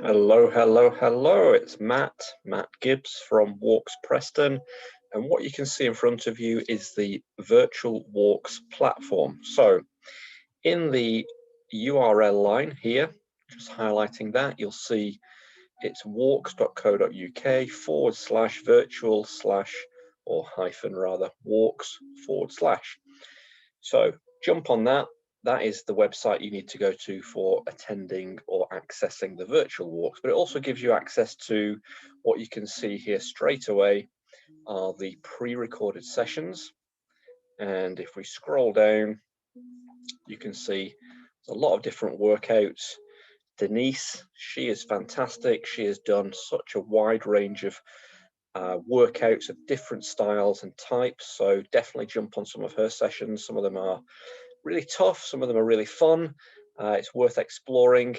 Hello, hello, hello. It's Matt Gibbs from WALX Preston. And what you can see in front of you is the Virtual Walx platform. So in the URL line here, just highlighting that, you'll see it's walx.co.uk/virtual/ or hyphen rather, walx/. So jump on that. That is the website you need to go to for attending or accessing the virtual walks, but it also gives you access to what you can see here straight away are the pre-recorded sessions. And if we scroll down, you can see there's a lot of different workouts. Denise, she is fantastic. She has done such a wide range of workouts of different styles and types. So definitely jump on some of her sessions. Some of them are really tough, some of them are really fun. It's worth exploring.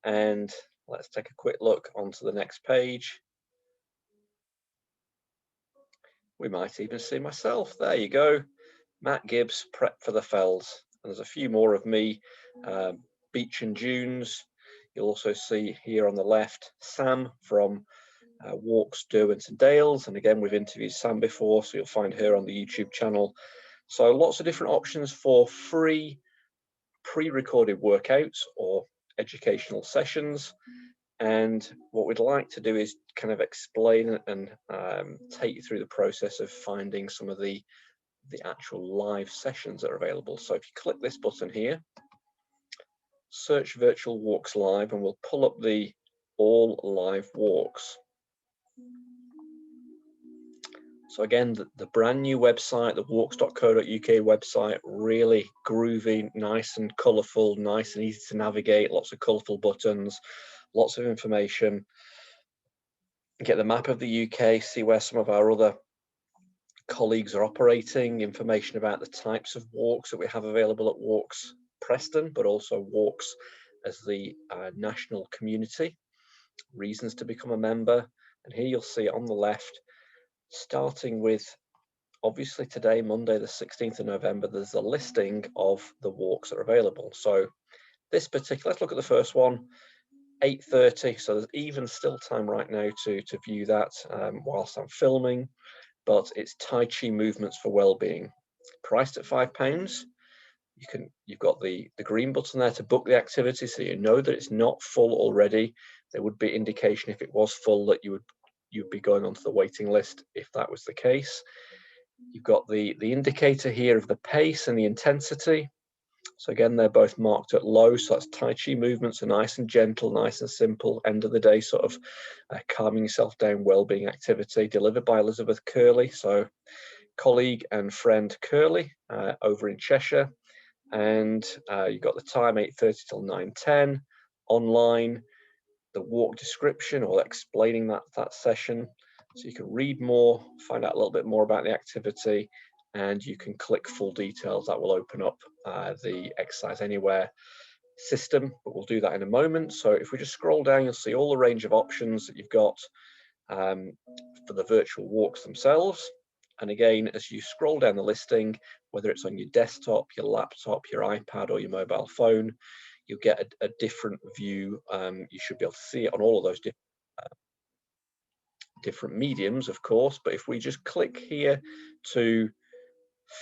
And let's take a quick look onto the next page. We might even see myself. There you go. Matt Gibbs, Prep for the Fells. And there's a few more of me, Beach and Dunes. You'll also see here on the left, Sam from Walks, Derwents and Dales. And again, we've interviewed Sam before, so you'll find her on the YouTube channel. So lots of different options for free pre-recorded workouts or educational sessions. And what we'd like to do is kind of explain and take you through the process of finding some of the actual live sessions that are available. So if you click this button here, search Virtual Walx Live, and we'll pull up the all live walks. So again, the brand new website, the walx.co.uk website, really groovy, nice and colourful, nice and easy to navigate, lots of colourful buttons, lots of information. Get the map of the UK, see where some of our other colleagues are operating, information about the types of walks that we have available at WALX Preston, but also WALX as the national community, reasons to become a member. And here you'll see on the left, starting with obviously today, Monday, the 16th of November, there's a listing of the walks that are available. So this particular, let's look at the first one, 8:30. So there's even still time right now to view that whilst I'm filming, but it's Tai Chi Movements for Wellbeing, priced at £5. You've got the green button there to book the activity, so you know that it's not full already. There would be indication if it was full that you'd be going onto the waiting list if that was the case. You've got the indicator here of the pace and the intensity. So again, they're both marked at low. So that's Tai Chi movements are nice and gentle, nice and simple, end of the day sort of calming yourself down, well-being activity, delivered by Elizabeth Curley. So colleague and friend Curley over in Cheshire. And you've got the time 8:30 till 9:10 online, the walk description or explaining that session. So you can read more, find out a little bit more about the activity, and you can click full details. That will open up the Exercise Anywhere system, but we'll do that in a moment. So if we just scroll down, you'll see all the range of options that you've got for the virtual walks themselves. And again, as you scroll down the listing, whether it's on your desktop, your laptop, your iPad, or your mobile phone, you'll get a different view. You should be able to see it on all of those different mediums, of course. But if we just click here to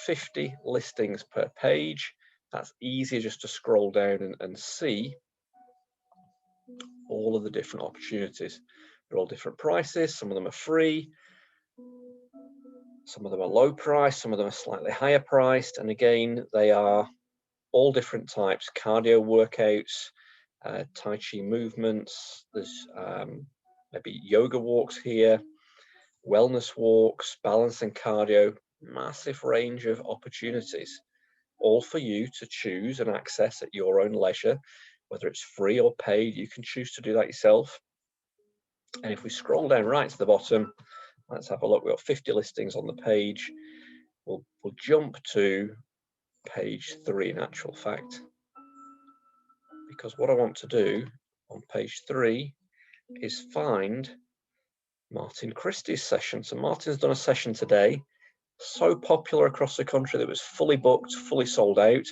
50 listings per page, that's easier just to scroll down and see all of the different opportunities. They're all different prices. Some of them are free. Some of them are low price, some of them are slightly higher priced, and again, they are all different types: cardio workouts, Tai Chi movements, there's maybe yoga walks here, wellness walks, balance and cardio, massive range of opportunities, all for you to choose and access at your own leisure, whether it's free or paid. You can choose to do that yourself. And if we scroll down right to the bottom, let's have a look. We've got 50 listings on the page. We'll jump to page 3 in actual fact, because what I want to do on page 3 is find Martin Christie's session. So Martin's done a session today, so popular across the country that it was fully booked, fully sold out.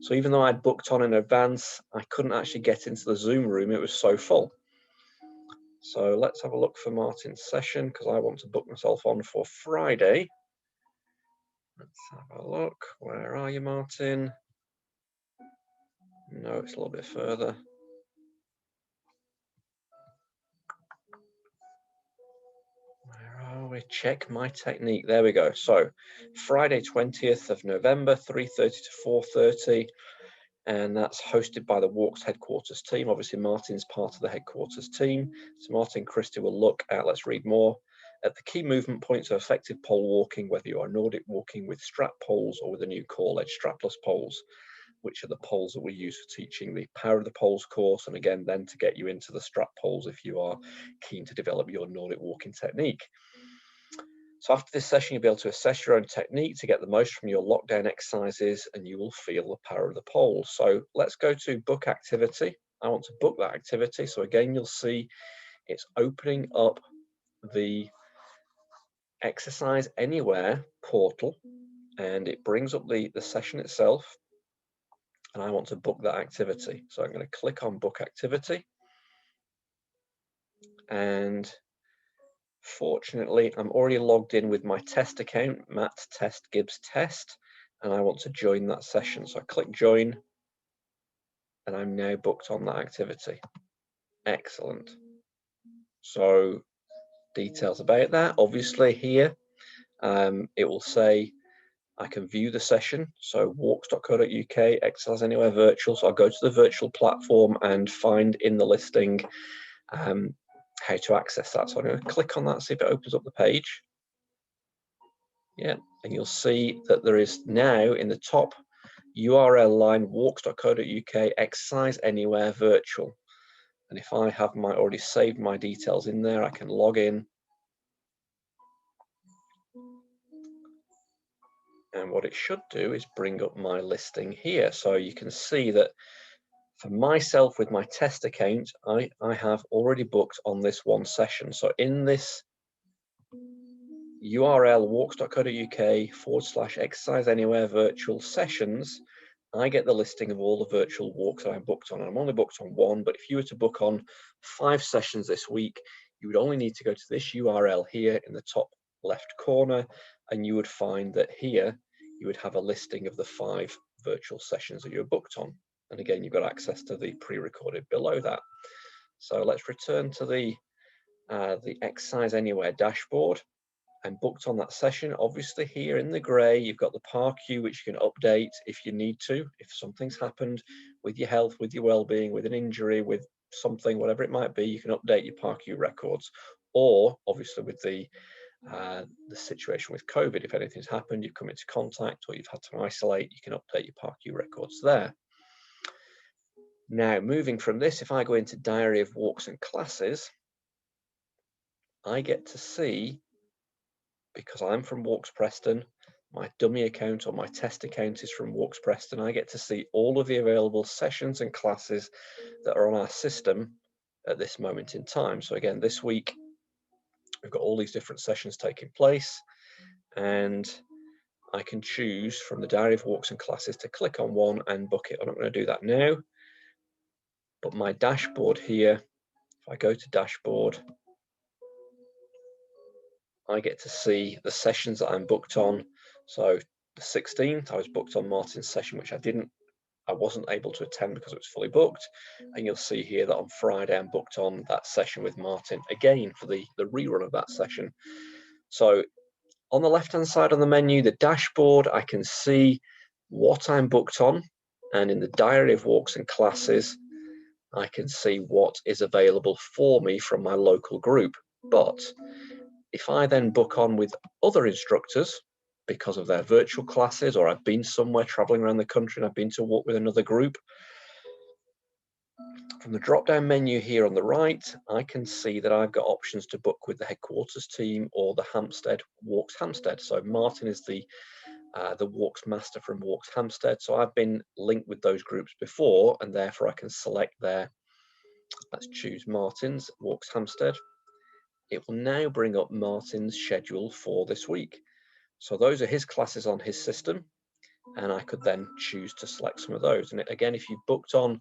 So even though I'd booked on in advance, I couldn't actually get into the Zoom room. It was so full. So let's have a look for Martin's session, because I want to book myself on for Friday. Let's have a look. Where are you, Martin? No, it's a little bit further. Where are we? Check my technique. There we go. So Friday 20th of November, 3:30 to 4:30. And that's hosted by the WALX headquarters team. Obviously, Martin's part of the headquarters team. So Martin Christie will look at, let's read more, at the key movement points of effective pole walking, whether you are Nordic walking with strap poles or with the new core edge strapless poles, which are the poles that we use for teaching the Power of the Poles course. And again, then to get you into the strap poles if you are keen to develop your Nordic walking technique. So after this session, you'll be able to assess your own technique to get the most from your lockdown exercises, and you will feel the power of the poles. So let's go to book activity. I want to book that activity. So again, you'll see it's opening up the Exercise Anywhere portal, and it brings up the session itself, and I want to book that activity. So I'm going to click on book activity, and fortunately, I'm already logged in with my test account, Matt Test Gibbs Test, and I want to join that session. So I click join, and I'm now booked on that activity. Excellent. So details about that, obviously here, it will say I can view the session. So walx.co.uk, Exercise Anywhere Virtual. So I'll go to the virtual platform and find in the listing how to access that. So I'm going to click on that, see if it opens up the page. Yeah, and you'll see that there is now in the top URL line walx.co.uk Exercise Anywhere Virtual. And if I have already saved my details in there, I can log in. And what it should do is bring up my listing here. So you can see that for myself with my test account, I have already booked on this one session. So in this URL walx.co.uk / Exercise Anywhere Virtual Sessions, I get the listing of all the virtual walks that I'm booked on. And I'm only booked on one, but if you were to book on 5 sessions this week, you would only need to go to this URL here in the top left corner, and you would find that here you would have a listing of the 5 virtual sessions that you're booked on. And again, you've got access to the pre-recorded below that. So let's return to the Exercise Anywhere dashboard. I'm booked on that session. Obviously here in the grey, you've got the PAR queue, which you can update if you need to. If something's happened with your health, with your well-being, with an injury, with something, whatever it might be, you can update your PAR queue records. Or obviously with the situation with COVID, if anything's happened, you've come into contact or you've had to isolate, you can update your PAR queue records there. Now, moving from this, if I go into Diary of Walks and Classes, I get to see, because I'm from WALX Preston, my dummy account or my test account is from WALX Preston, I get to see all of the available sessions and classes that are on our system at this moment in time. So again, this week, we've got all these different sessions taking place, and I can choose from the Diary of Walks and Classes to click on one and book it. I'm not going to do that now, but my dashboard here, if I go to dashboard, I get to see the sessions that I'm booked on. So the 16th, I was booked on Martin's session, which I wasn't able to attend because it was fully booked. And you'll see here that on Friday, I'm booked on that session with Martin again for the rerun of that session. So on the left-hand side on the menu, the dashboard, I can see what I'm booked on. And in the Diary of Walks and Classes, I can see what is available for me from my local group. But if I then book on with other instructors because of their virtual classes, or I've been somewhere traveling around the country and I've been to walk with another group, from the drop-down menu here on the right, I can see that I've got options to book with the headquarters team or the Hampstead WALX Hampstead. So Martin is the WALX master from WALX Hampstead. So I've been linked with those groups before, and therefore I can select there. Let's choose Martin's WALX Hampstead. It will now bring up Martin's schedule for this week. So those are his classes on his system, and I could then choose to select some of those. And again, if you booked on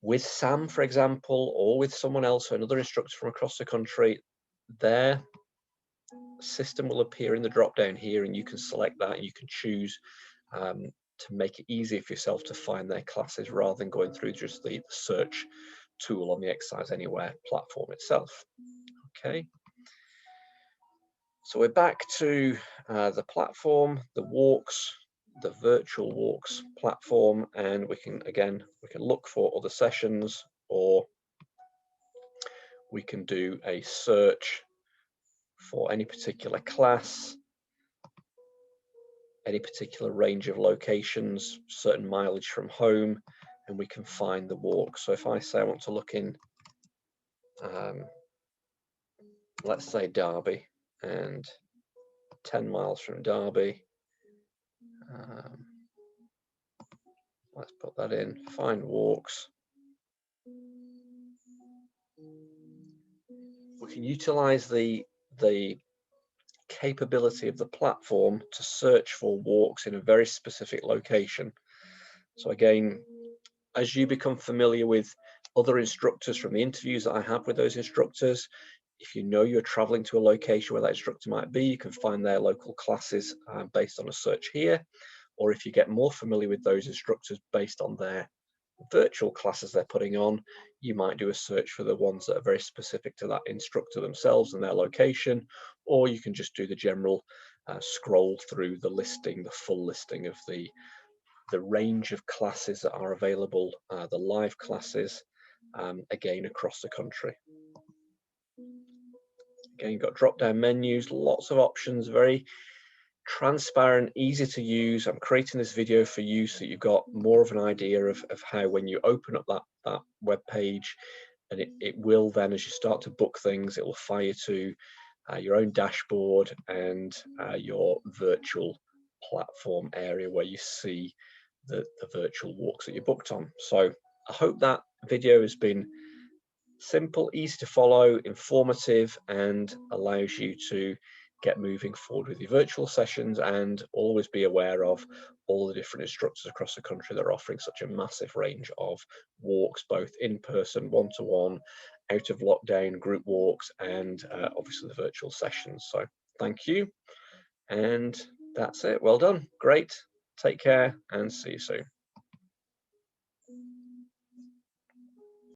with Sam, for example, or with someone else or another instructor from across the country, their system will appear in the drop down here, and you can select that, and you can choose to make it easier for yourself to find their classes rather than going through just the search tool on the Exercise Anywhere platform itself. Okay, so we're back to the platform, the Walx, the Virtual Walx platform, and we can look for other sessions, or we can do a search for any particular class, any particular range of locations, certain mileage from home, and we can find the walk. So if I say I want to look in, let's say Derby, and 10 miles from Derby, let's put that in, find walks. We can utilize the capability of the platform to search for walks in a very specific location. So again, as you become familiar with other instructors from the interviews that I have with those instructors, if you know you're traveling to a location where that instructor might be, you can find their local classes based on a search here. Or if you get more familiar with those instructors based on their virtual classes they're putting on, you might do a search for the ones that are very specific to that instructor themselves and their location, or you can just do the general scroll through the listing, the full listing of the range of classes that are available, the live classes, again across the country. Again, you've got drop-down menus, lots of options, very transparent, easy to use. I'm creating this video for you so you've got more of an idea of how, when you open up that web page, and it will then, as you start to book things, it will fire you to your own dashboard and your virtual platform area where you see the virtual walks that you booked on. So I hope that video has been simple, easy to follow, informative, and allows you to get moving forward with your virtual sessions, and always be aware of all the different instructors across the country that are offering such a massive range of walks, both in person, one-to-one, out of lockdown, group walks, and obviously the virtual sessions. So thank you, and that's it. Well done. Great. Take care and see you soon.